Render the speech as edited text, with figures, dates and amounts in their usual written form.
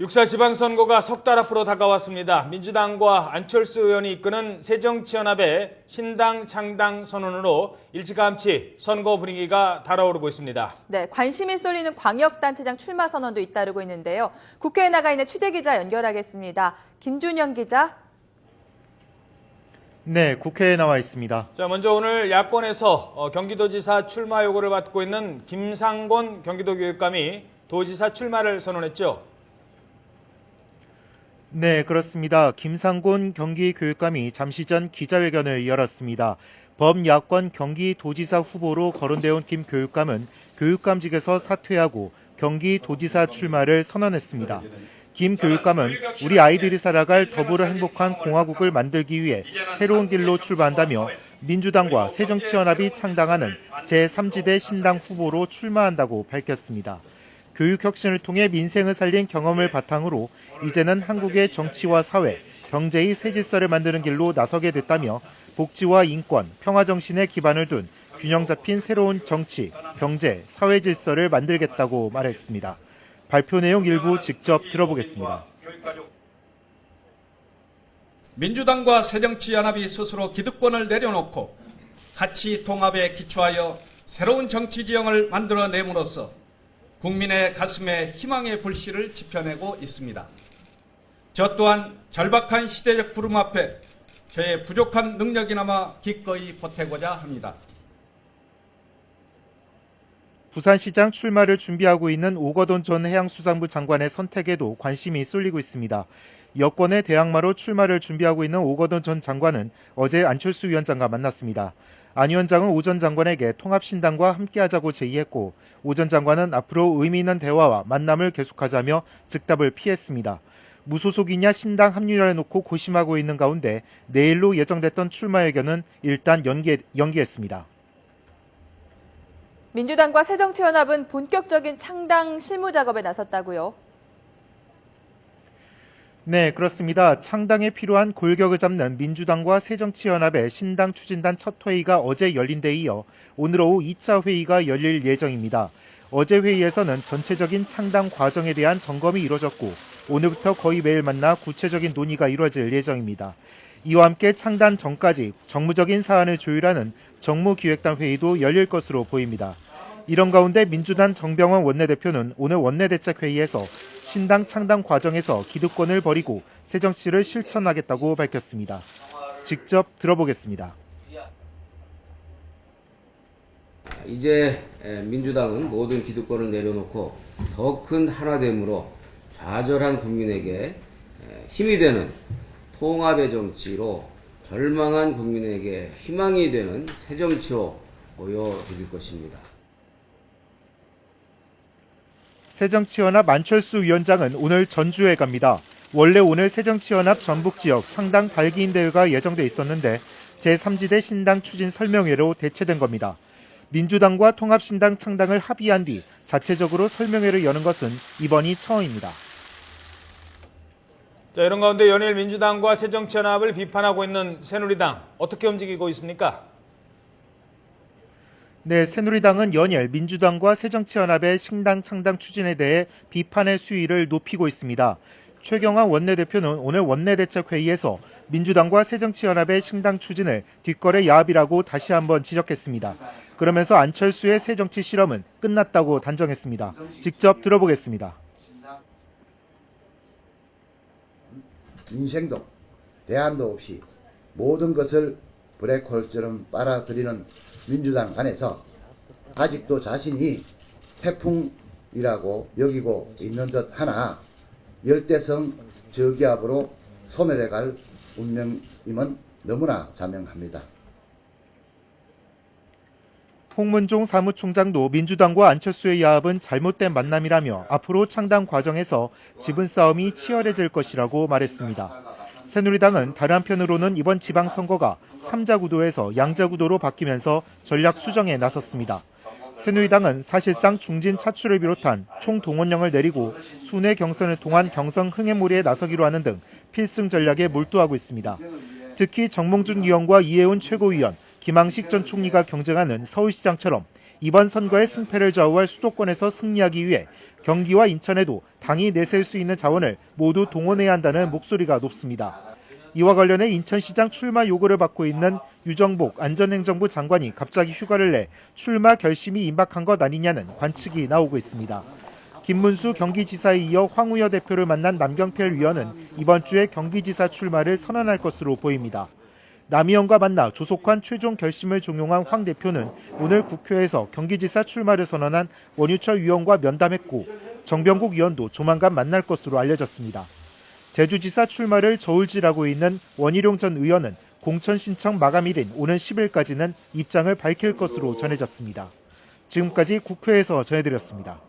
6.4 지방선거가 석 달 앞으로 다가왔습니다. 민주당과 안철수 의원이 이끄는 새정치연합의 신당 창당 선언으로 일찌감치 선거 분위기가 달아오르고 있습니다. 네, 관심이 쏠리는 광역단체장 출마 선언도 잇따르고 있는데요. 국회에 나가 있는 취재기자 연결하겠습니다. 김준영 기자. 네, 국회에 나와 있습니다. 자, 먼저 오늘 야권에서 경기도지사 출마 요구를 받고 있는 김상곤 경기도교육감이 도지사 출마를 선언했죠. 네, 그렇습니다. 김상곤 경기교육감이 잠시 전 기자회견을 열었습니다. 범야권 경기도지사 후보로 거론되어 온 김 교육감은 교육감직에서 사퇴하고 경기도지사 출마를 선언했습니다. 김 교육감은 우리 아이들이 살아갈 더불어 행복한 공화국을 만들기 위해 새로운 길로 출마한다며 민주당과 새정치연합이 창당하는 제3지대 신당 후보로 출마한다고 밝혔습니다. 교육혁신을 통해 민생을 살린 경험을 바탕으로 이제는 한국의 정치와 사회, 경제의 새 질서를 만드는 길로 나서게 됐다며 복지와 인권, 평화 정신에 기반을 둔 균형 잡힌 새로운 정치, 경제, 사회 질서를 만들겠다고 말했습니다. 발표 내용 일부 직접 들어보겠습니다. 민주당과 새정치연합이 스스로 기득권을 내려놓고 가치 통합에 기초하여 새로운 정치 지형을 만들어냄으로써 국민의 가슴에 희망의 불씨를 지펴내고 있습니다. 저 또한 절박한 시대적 부름 앞에 저의 부족한 능력이나마 기꺼이 보태고자 합니다. 부산시장 출마를 준비하고 있는 오거돈 전 해양수산부 장관의 선택에도 관심이 쏠리고 있습니다. 여권의 대항마로 출마를 준비하고 있는 오거돈 전 장관은 어제 안철수 위원장과 만났습니다. 안 위원장은 오 전 장관에게 통합신당과 함께하자고 제의했고 오 전 장관은 앞으로 의미 있는 대화와 만남을 계속하자며 즉답을 피했습니다. 무소속이냐 신당 합류를 놓고 고심하고 있는 가운데 내일로 예정됐던 출마 예견은 일단 연기했습니다. 민주당과 새정치연합은 본격적인 창당 실무 작업에 나섰다고요. 네, 그렇습니다. 창당에 필요한 골격을 잡는 민주당과 새정치연합의 신당 추진단 첫 회의가 어제 열린 데 이어 오늘 오후 2차 회의가 열릴 예정입니다. 어제 회의에서는 전체적인 창당 과정에 대한 점검이 이루어졌고 오늘부터 거의 매일 만나 구체적인 논의가 이루어질 예정입니다. 이와 함께 창단 전까지 정무적인 사안을 조율하는 정무기획단 회의도 열릴 것으로 보입니다. 이런 가운데 민주당 정병원 원내대표는 오늘 원내대책회의에서 신당 창당 과정에서 기득권을 버리고 새정치를 실천하겠다고 밝혔습니다. 직접 들어보겠습니다. 이제 민주당은 모든 기득권을 내려놓고 더 큰 하나됨으로 좌절한 국민에게 힘이 되는 통합의 정치로 절망한 국민에게 희망이 되는 새정치로 보여드릴 것입니다. 새정치연합 안철수 위원장은 오늘 전주에 갑니다. 원래 오늘 새정치연합 전북지역 창당 발기인 대회가 예정돼 있었는데 제3지대 신당 추진 설명회로 대체된 겁니다. 민주당과 통합신당 창당을 합의한 뒤 자체적으로 설명회를 여는 것은 이번이 처음입니다. 자, 이런 가운데 연일 민주당과 새정치연합을 비판하고 있는 새누리당 어떻게 움직이고 있습니까? 네, 새누리당은 연일 민주당과 새정치연합의 신당 창당 추진에 대해 비판의 수위를 높이고 있습니다. 최경환 원내대표는 오늘 원내대책회의에서 민주당과 새정치연합의 신당 추진을 뒷거래 야합이라고 다시 한번 지적했습니다. 그러면서 안철수의 새정치 실험은 끝났다고 단정했습니다. 직접 들어보겠습니다. 인생도 대안도 없이 모든 것을 블랙홀처럼 빨아들이는 민주당 안에서 아직도 자신이 태풍이라고 여기고 있는 듯 하나 열대성 저기압으로 소멸해갈 운명임은 너무나 자명합니다. 홍문종 사무총장도 민주당과 안철수의 야합은 잘못된 만남이라며 앞으로 창당 과정에서 지분 싸움이 치열해질 것이라고 말했습니다. 새누리당은 다른 한편으로는 이번 지방선거가 3자 구도에서 양자 구도로 바뀌면서 전략 수정에 나섰습니다. 새누리당은 사실상 중진 차출을 비롯한 총동원령을 내리고 순회 경선을 통한 경선 흥행몰이에 나서기로 하는 등 필승 전략에 몰두하고 있습니다. 특히 정몽준 의원과 이해운 최고위원, 김항식 전 총리가 경쟁하는 서울시장처럼 이번 선거의 승패를 좌우할 수도권에서 승리하기 위해 경기와 인천에도 당이 내세울 수 있는 자원을 모두 동원해야 한다는 목소리가 높습니다. 이와 관련해 인천시장 출마 요구를 받고 있는 유정복 안전행정부 장관이 갑자기 휴가를 내 출마 결심이 임박한 것 아니냐는 관측이 나오고 있습니다. 김문수 경기지사에 이어 황우여 대표를 만난 남경필 위원은 이번 주에 경기지사 출마를 선언할 것으로 보입니다. 남의원과 만나 조속한 최종 결심을 종용한 황 대표는 오늘 국회에서 경기지사 출마를 선언한 원유철 위원과 면담했고 정병국 위원도 조만간 만날 것으로 알려졌습니다. 제주지사 출마를 저울질하고 있는 원희룡 전 의원은 공천 신청 마감일인 오는 10일까지는 입장을 밝힐 것으로 전해졌습니다. 지금까지 국회에서 전해드렸습니다.